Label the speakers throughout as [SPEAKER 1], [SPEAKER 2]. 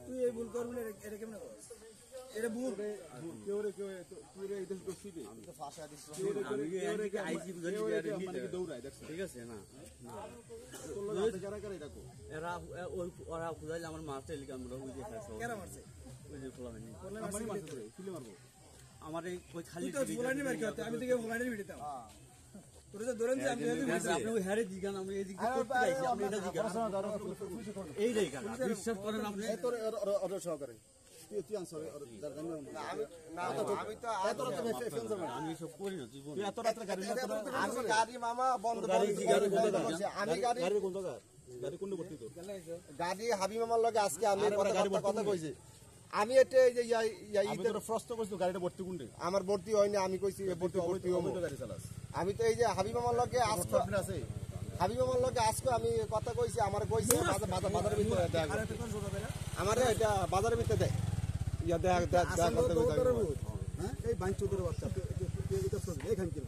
[SPEAKER 1] তুই এই ভুল করবি না, এটা কেমনে কর? এটা ভুল কেউ রে কেউ তুই রে এই দেশ করছিস আমি তো ফাঁসা দিছি আমি কি আইজি বুঝলি মানে কি দৌড়ায় দেখছ ঠিক আছে না না কারা কারা দেখো এরা ওরা খুদাইলে আমার মারতে লিখা আমরা ওই যে খাইছো কেন মারছে ওই যে খোলা হয়নি আমারই মারছে রে কিলে মারবো আমার এই ওই খালি তুই তো ফুলানি মার করতে আমি তোকে ফুলানির ভিডিও দাও তোরে তো ধরেন যে আমি আপনি ওই হারে জিগান আমি এই দিকে করতে যাইছি আপনি এটা জিগান এই রে কাকা বিশ্বাস করেন আপনি এত অর্ডার সহকারে তুই আনসার না আমি তো এত রাতে ফেল যাবে আমি সব করি না তুই এত রাতে গাড়ি আমি গাড়ি মামা বন্ধ করছি আমি গাড়ি কোন জায়গা গাড়ি কোন করতে তো গাড়ি হাবি মামার লগে আজকে আমি কথা কইছি আমি এটা এই যে আমি তো প্রশ্ন করছি গাড়িটা ভর্তি কোনটা আমার ভর্তি হয়নি আমি কইছি ভর্তি হবে গাড়ি চালাস আমি তো এই যে হাবি মামার লগে আজকে আছে হাবি মামার লগে আজকে আমি কথা কইছি আমার কইছে বাজারের ভিতরে দেখ আমার এটা বাজারের ভিতরে দেখ ইয়া দেখ হ্যাঁ এই বাইঞ্চুদের বাচ্চা এটা সব এখান কি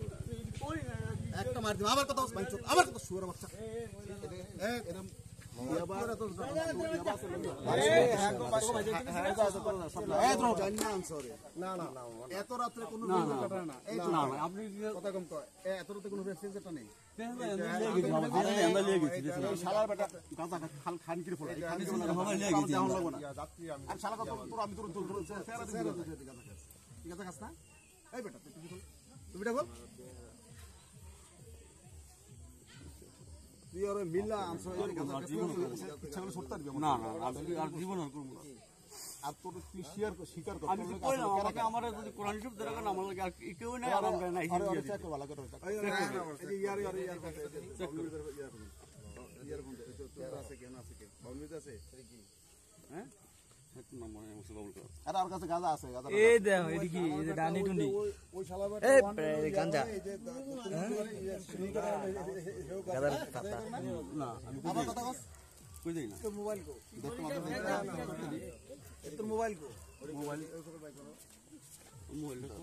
[SPEAKER 1] একটা মার দিম আমার কথা বাইঞ্চু আমার কথা শুয়ার বাচ্চা এরকম এত রাত্রে কোনো আপনি কথা কম কয় এত রাতে কোনো রেফ্রিজারেটর নেই শালার বেটা গাঁজা খান কিরে ফোলা আমি তোর গাঁজা খাস না এই বেটা তুমি দেখো তুই আর মিল্লা আনসার ইচ্ছা করে ছুটতে দিবি না না আমি আর জীবন আর করব না আর তোর তুই স্বীকার কর আমি কইলাম আমাকে আমার যদি কোরআন শরীফ দরকার না আমার লাগে আর কেউ নাই আরাম করে না এই চেক ভালো করে এই ইয়ার চেক কর ইয়ার কোন তো আছে কেন আছে কে বাউন্ডারিতে আছে কি হ্যাঁ আর কাছে গাঁজা আছে এই দেখো এদিকে এই যে ডানি টুনি ওই শালা এই গাঁজা গাঁজার পাতা না আমি আমার কথা কস কই দেই না তো মোবাইল কো দেখো তো মোবাইল কো মোবাইল মোবাইল তো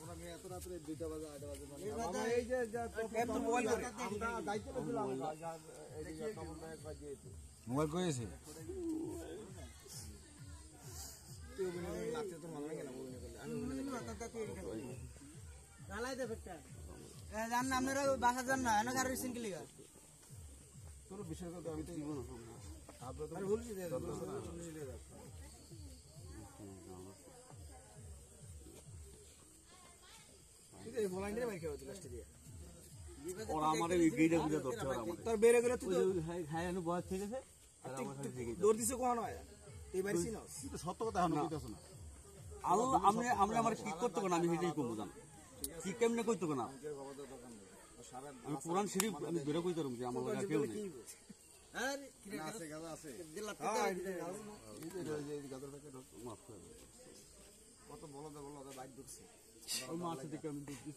[SPEAKER 1] ওরা আমি এত রাতে 2টা বাজে 8টা বাজে মানে এই যে তো মোবাইল করে আমরা দায়িত্ব দিলাম এই যে খবর না একবার দিয়েছে মোবাইল কইছে বাসা যান না এনে গাড়ি সিঙ্গেল তোর বিষয় কথা আমি তো জীবন তোর বেড়ে গেলে বয়স ঠিক আছে দৌড় দিছে কোন হয় সত্য কথা আমরা আমার কি করতে না আমি সেটাই কমবো জান কি কেমনে কইতো না আমি কোরআন শরীফ আমি বেরো কইতে পারবো যে আমার কেউ নেই কত বলো বাইক ঢুকছে মাছ দিকে আমি ঢুকছি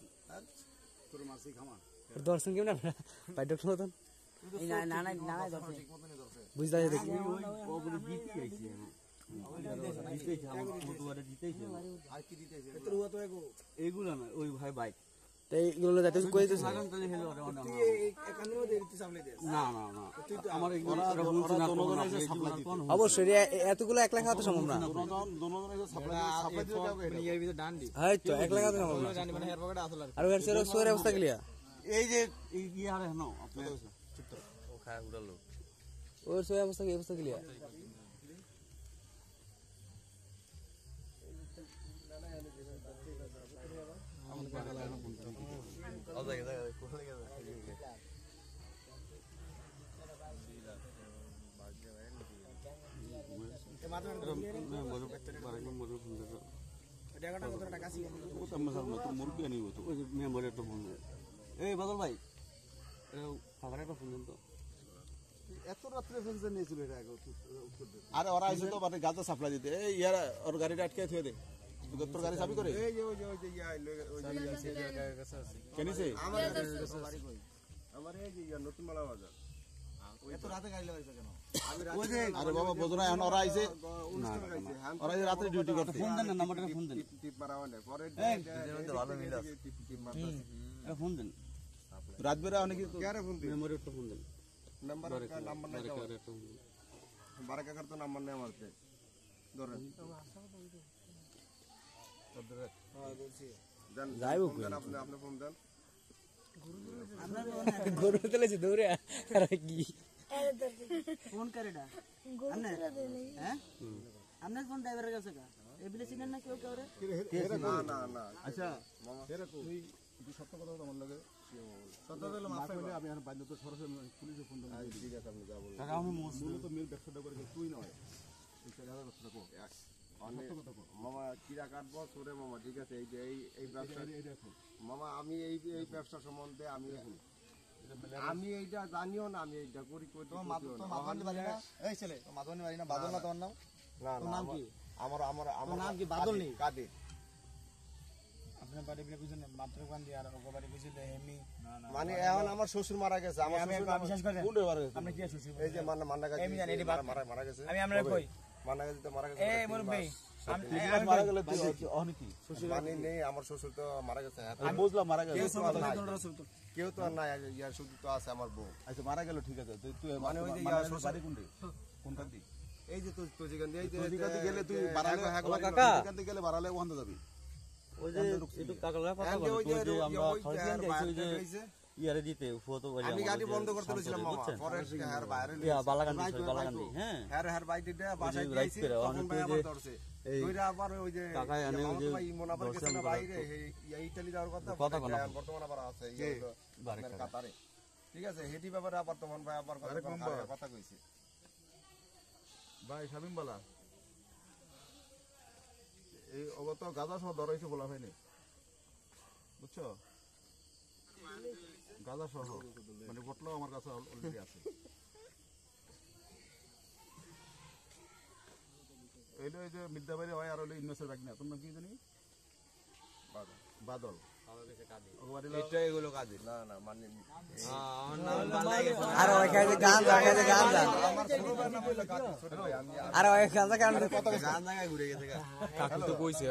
[SPEAKER 1] তোর মাছই খামা দর্শন কেমন বাইক ঢুকছে মতন বুঝতে দেখি এইগুলো না ওই ভাই বাইক এইগুলো যাতে অবশ্যই এতগুলো 1 লাখ খাওয়াতে সম্ভব না হয়তো 1 লাখ খাওয়াতে সম্ভব না আর সোয়ের অবস্থা ক্লিয়া এই যে ওর সোয়ের অবস্থা কি অবস্থা ক্লিয়া মুরগি আনিব তো ওই মেম্বার একটা ফোন এই বাদল ভাই খাবার একটা ফোন দেন তো এত রাত্রে ফেলছে নিয়েছিল এটা আরে ওরা আইছে তো মানে গাঁজা সাপ্লাই দিতে এই ইয়ার ওর গাড়িটা আটকে থুয়ে দে তোর গাড়ি চাবি করে এই যে ওই যে ইয়া ওই যে গাড়ির কাছে আছে কেনিছে আমার গাড়ি কই আমার এই যে নতুন মালা বাজার এত রাতে গাড়ি লাগাইছে কেন ওই যে আরে বাবা বজরা এখন ওরা আইছে না ওরা রাতে ডিউটি করতে ফোন দেন না নাম্বারটা ফোন দেন টিপ মারাওয়া না পরে এই ভালো মিল আছে টিপ মারতাছি ফোন দেন রাত বেলা অনেক
[SPEAKER 2] কারে ফোন দিই
[SPEAKER 3] মেমোরি একটা ফোন দেন
[SPEAKER 2] নাম্বার নাই তো
[SPEAKER 3] বারে একটা ফোন দেন।
[SPEAKER 2] বারাকার তো নাম্বার নেই আমার কাছে ধরেন দেন
[SPEAKER 3] যাইবো
[SPEAKER 2] ফোন দেন আপনি ফোন দেন
[SPEAKER 3] গরু তেলেছি দৌড়ে আর কি
[SPEAKER 4] ফোন করেডা আমনে হ্যাঁ আমনে ফোন ড্রাইভারের কাছে কা এবিলে চিনেন না কেউ কাউরে
[SPEAKER 2] না না না
[SPEAKER 1] আচ্ছা তুই সত্য কথা আমার লাগে সত্য কথা মাফ করলে আমি এখন বাধ্য তো সরাসরি পুলিশে ফোন দেব
[SPEAKER 2] ঠিক আছে আপনি যা বলেন
[SPEAKER 3] কাকা আমি
[SPEAKER 1] মূলত মিল ব্যবসাটা করে তুই নয় এই 4000 ব্যবসাটা কো
[SPEAKER 2] মামা কিরা কাটবো সরে মামা ঠিক আছে এই যে এই ব্যবসা মামা আমি এই ব্যবসা সম্বন্ধে আমি এইটা জানিও না আমি এইটা করি
[SPEAKER 1] এই ছেলে মাধবনী বাড়ি না বাদল না তোমার নাম
[SPEAKER 2] না
[SPEAKER 1] তোর নাম কি
[SPEAKER 2] আমার আমার আমার
[SPEAKER 1] নাম কি বাদল নেই
[SPEAKER 2] কাদের
[SPEAKER 1] আপনার বাড়ি বলে বুঝেন মাত্রকান্দি আর ওগো বাড়ি বুঝিলে হেমি
[SPEAKER 2] মানে এখন আমার শ্বশুর মারা গেছে আমার
[SPEAKER 1] আমি
[SPEAKER 2] শ্বশুর
[SPEAKER 1] বিশ্বাস করেন
[SPEAKER 2] কোনটা মারা গেছে
[SPEAKER 1] আপনি কি শ্বশুর
[SPEAKER 2] এই যে মান্না গেছে
[SPEAKER 1] আমি জানি, এটি
[SPEAKER 2] মারা গেছে
[SPEAKER 1] আমি আমরা কই
[SPEAKER 2] মান্না গেছে তো মারা গেছে
[SPEAKER 1] এই মুরব্বি আমি
[SPEAKER 2] মারা গেলে তুই অনেক কি শ্বশুর মানে নেই আমার শ্বশুর তো মারা গেছে
[SPEAKER 1] আমি বুঝলাম মারা গেল
[SPEAKER 2] কেউ তো আর নাই ইয়ার শুধু তো আছে আমার বউ
[SPEAKER 1] আচ্ছা মারা গেল ঠিক আছে তুই
[SPEAKER 2] মানে ওই যে
[SPEAKER 1] বাড়ি কোনটি কোনটা দি
[SPEAKER 2] এই যে তুই যেখান দিয়ে এই যে
[SPEAKER 1] তোদিকাতে গেলে তুই বাড়ালে
[SPEAKER 3] কাকা
[SPEAKER 1] তোদিকাতে গেলে বাড়ালে ওখান যাবি
[SPEAKER 3] ওই যে একটু কাকার কথা বলো ওই যে আমরা খাওয়াছিলাম যে ওই যে ইয়ারে দিতে ফটো বলি
[SPEAKER 2] আমি গাড়ি বন্ধ করতে বলেছিলাম মামা পরে হেয়ার বাইরে
[SPEAKER 3] ইয়া বালাকান্দি হ্যাঁ
[SPEAKER 2] হেয়ার বাইরে দিয়ে বাসায়
[SPEAKER 3] রাইট
[SPEAKER 2] দিয়েছি
[SPEAKER 3] করে
[SPEAKER 2] তখন
[SPEAKER 3] অনেক
[SPEAKER 2] ভাই
[SPEAKER 3] ওই
[SPEAKER 2] আবার
[SPEAKER 3] যে
[SPEAKER 2] ধরছে
[SPEAKER 3] এই
[SPEAKER 2] দুইটা আবার ওই যে
[SPEAKER 3] কাকা এনে ওই যে
[SPEAKER 2] মনে আবার গেছে না বাইরে এই ইতালি যাওয়ার কথা
[SPEAKER 3] কথা বলা
[SPEAKER 2] বর্তমান আবার আছে
[SPEAKER 3] বারে
[SPEAKER 2] কাতারে ঠিক আছে হেটি ব্যাপারে আবার তখন ভাই আবার কথা কইছে
[SPEAKER 1] ভাই শামিম বলা এই অগত গাঁজা সহ ধরাইছে বলা হয়নি বুঝছো গাঁজা সহ মানে বটলো আমার কাছে অলরেডি আছে এইটা এই যে মিদ্যাবাড়ি হয় আর হলো ইনভেস্টার ব্যাগ না তোমরা কি জানি বাদল
[SPEAKER 2] এটা এগুলো কাজে না না মানে
[SPEAKER 4] আর ওই কাজে গান
[SPEAKER 2] আমার ছোট ভাই না বলে কাজ ছোট ভাই আমি
[SPEAKER 4] আর ওই কাজে গান
[SPEAKER 2] কত গান জায়গায় ঘুরে গেছে
[SPEAKER 3] কাকু তো কইছে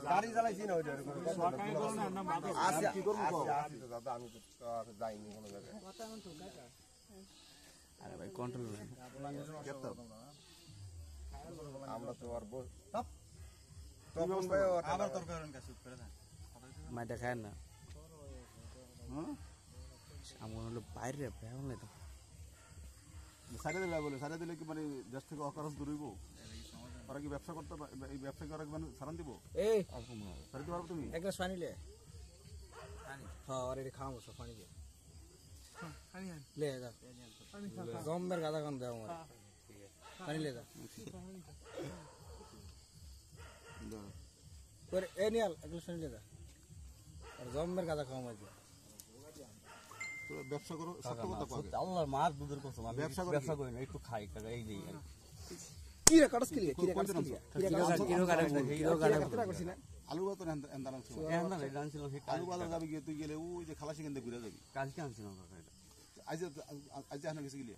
[SPEAKER 2] গাড়ি চালাইছি না ওইটা দাদা আমি তো যাইনি কোনো জায়গায়
[SPEAKER 3] আরে ভাই কন্ট্রোল
[SPEAKER 2] আমরা তো আর তখন ভাই
[SPEAKER 1] আবার তোর কারণ কাছে করে দেন
[SPEAKER 3] মাইটা খায় না আমার হলো বাইরে বেরোন না তো
[SPEAKER 1] সাইডে দিলে বলে সাইডে দিলে কি মানে দেশ থেকে অকারণ দূর হইব ওরা কি ব্যবসা করতে এই ব্যবসা কি ওরা কি মানে সারান দিব
[SPEAKER 4] এই
[SPEAKER 1] সারি দিতে পারবো তুমি
[SPEAKER 4] এক গ্লাস পানি লে হ্যাঁ আর এটা খাওয়াবো সব পানি দিয়ে লে যা জম্বের গাদা কান দাও আমার পানি লে যা করে এ নিয়াল এক গ্লাস পানি লে যা আর জম্বের গাদা খাওয়া মাঝে
[SPEAKER 1] তো ব্যবসা করো সত্য কথা কও
[SPEAKER 3] আল্লাহর মার দুধের কসম আমি
[SPEAKER 1] ব্যবসা
[SPEAKER 3] ব্যবসা করি না একটু খাই কাকা এই দেই
[SPEAKER 4] কি রে কাটস কি রে কি রে কাটস কি রে
[SPEAKER 1] আলু বাতো এন্দান আছে
[SPEAKER 3] এখন না ডান্স ছিল সেই
[SPEAKER 1] আলু বাজার যাবি গিয়ে তুই গেলে ওই যে খালাসি কেন্দ্রে ঘুরে যাবি
[SPEAKER 3] কালকে আনছিলাম কাকা এটা
[SPEAKER 1] আজ আজ হানা গেছে গিয়ে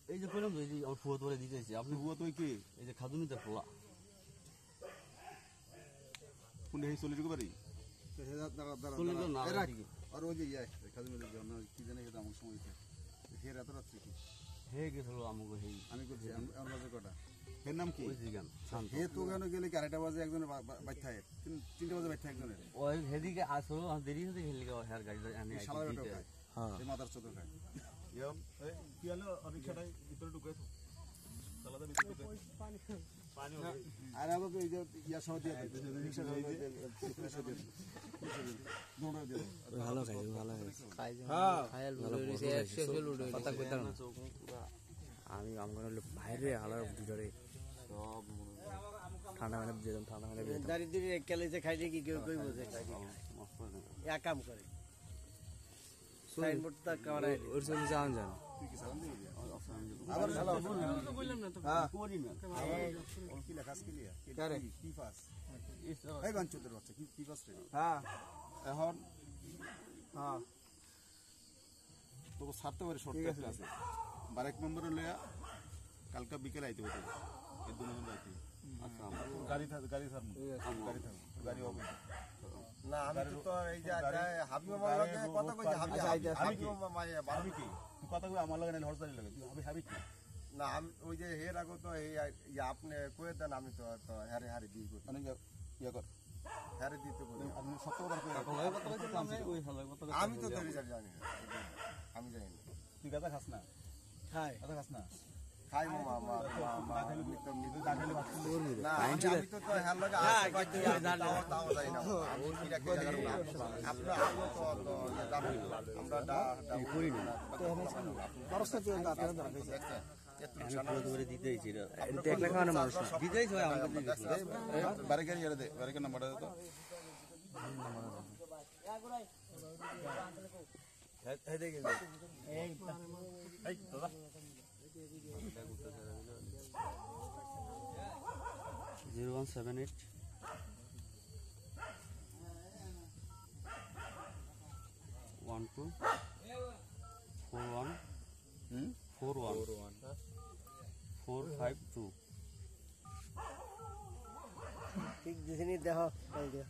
[SPEAKER 3] এই যে কইলাম এই যে আমার ফুয়া তোরে দিতেছি আপনি
[SPEAKER 1] হুয়া তুই কি
[SPEAKER 3] এই যে খাদুনিতে পোলা
[SPEAKER 1] কোন এই চলে বাড়ি
[SPEAKER 3] চলে তো না ঠিকই
[SPEAKER 1] আর ওই যে ইয়া খাজু মেলে জন্য কি জানে এটা আমার সময় হে রাত রাত্রি কি
[SPEAKER 3] হে গেছিল আমাকে হেই
[SPEAKER 1] আমি করছি আমার বাজে কটা এর নাম কি
[SPEAKER 3] ওই জিগান শান্ত
[SPEAKER 1] হে তো কেন গেলে কি আড়াইটা বাজে একজনের বাচ্চা হয় 3টা বাজে বাচ্চা একজনের
[SPEAKER 3] ওই হেদিকে আসলো দেরি হতে খেলি হেয়ার গাড়ি আমি
[SPEAKER 1] শালা বেটা খায়
[SPEAKER 3] হ্যাঁ
[SPEAKER 1] এই মাদার চোদর খায় ইয়াম এই কি হলো রিকশাটাই ভিতরে ঢুকে তো সালাদা ভিতরে ঢুকে পানি আর আমাকে এই যে ইয়া সহ দিয়ে রিকশা সহ দিয়ে নোড়া দিয়ে
[SPEAKER 3] ভালো খাই খাই
[SPEAKER 4] হ্যাঁ খায়াল লুডে শেষ লুডে
[SPEAKER 3] কথা কইতাম না আমি আমগন হলো বাইরে আলার ভিতরে সব ঠান্ডা মানে যেতাম ঠান্ডা মানে
[SPEAKER 4] দারিদ্র একলে যে খাইলে কি কেউ কই বোঝে এক কাম করে সাইনবোর্ড তা কামারাই
[SPEAKER 3] ওর সঙ্গে যান
[SPEAKER 1] তুই কি সালাম দিবি
[SPEAKER 2] আবার ভালো
[SPEAKER 4] তো বললাম না তো
[SPEAKER 2] হ্যাঁ
[SPEAKER 3] করি না
[SPEAKER 1] কি লেখাস কি লিয়া
[SPEAKER 2] কারে?
[SPEAKER 1] কি পাস এই বাঞ্চুদের বাচ্চা কি পাস রে
[SPEAKER 2] হ্যাঁ
[SPEAKER 1] এখন
[SPEAKER 2] হ্যাঁ
[SPEAKER 1] তোকে ছাড়তে পারে শর্ট আছে বারেক নম্বরে লয়া কালকে বিকেলে আইতে হবে এই দুজন রাইতে আচ্ছা গাড়ি গাড়ি গাড়ি হবে
[SPEAKER 2] না আমি তো এই যে হাবিব মামার লগে কথা কইছি হাবিব মামা
[SPEAKER 1] ভাবি কি তুই কথা কই আমার লাগে না হরসারি লাগে তুই ভাবি কি
[SPEAKER 2] না আমি ওই যে হের আগে তো এই আপনি কয়ে দেন আমি তো হারে হারে দিয়ে করি
[SPEAKER 1] মানে ইয়া কর
[SPEAKER 2] হারে দিতে করি
[SPEAKER 1] আপনি সত্য কথা কই
[SPEAKER 2] আমি তো ধরে জানি না আমি জানি না
[SPEAKER 1] তুই গাদা খাস না
[SPEAKER 4] খাই
[SPEAKER 1] গাদা খাস না
[SPEAKER 2] খাই মামা আমি তো নিজে দাখিলে না আমি তো হের লগে তাও যাই না আমি কি রাখি জানি না আপনারা তো জানেন আমরা করি না
[SPEAKER 4] খরচটা তো আপনারা ধরা
[SPEAKER 1] বারে গাড়ি দে বারে নাম্বারটা দে তো
[SPEAKER 3] জিরো 178 12 41 41 452
[SPEAKER 4] ঠিক দিছিনি দেখো কল দিও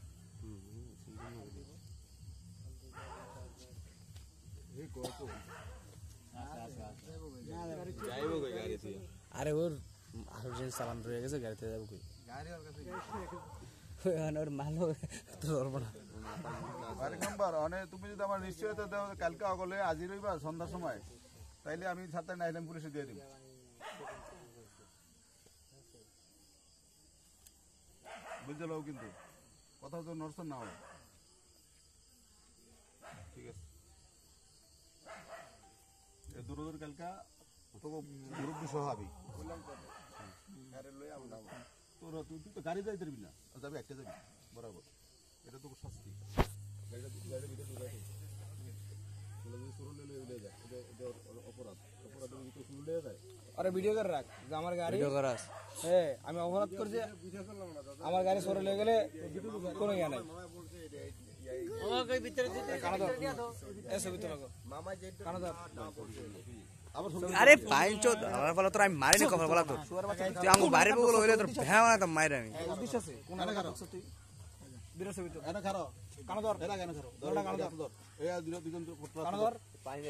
[SPEAKER 1] যাইবো কই গাড়ি তুই
[SPEAKER 3] আরে ওর আরজেন সালাম রয়ে গেছে গাড়িতে যাবো কই
[SPEAKER 2] গাড়ি ওর কাছে
[SPEAKER 3] ওর মালো ধরবো না
[SPEAKER 1] আরেক নাম্বার তুমি যদি আমার নিশ্চয়তা দাও কালকে আগলে আজি রইবা সন্ধ্যার সময় তাইলে আমি সাতটা নাইলাম পুলিশে দিয়ে দিব বুঝতে লাও কিন্তু কথা তো নরসন না হয় ঠিক আছে এই দূর কালকা তো গ্রুপ বিষয় হবে
[SPEAKER 2] আরে লই আমরা
[SPEAKER 1] তোর তুই তো গাড়ি যাইতে পারবি না যাবি একটা যাবি বরাবর এটা তো শাস্তি গাড়ির ভিতরে তুই যাবি
[SPEAKER 4] আরে ভিডিও করে রাখ যে আমার গাড়ি
[SPEAKER 3] ভিডিও করাস
[SPEAKER 4] আমি অপরাধ করছি আমার গাড়ি সরে লেগে গেলে কোনো ইয়া নাই
[SPEAKER 3] আরে পাইন চোদ আমার ফলে তোর আমি মারি না কভার বলা তোর তুই আমার বাইরে বগল হইলে তোর ভ্যাঁ না তো মাইরা আমি
[SPEAKER 4] উদ্দেশ্য আছে কোন তুই বিরস ভিতর
[SPEAKER 1] এটা খারো
[SPEAKER 4] কানো ধর
[SPEAKER 1] এরা কেন খারো
[SPEAKER 4] কানো ধর
[SPEAKER 1] এই দুজন
[SPEAKER 4] কানো ধর
[SPEAKER 1] পানি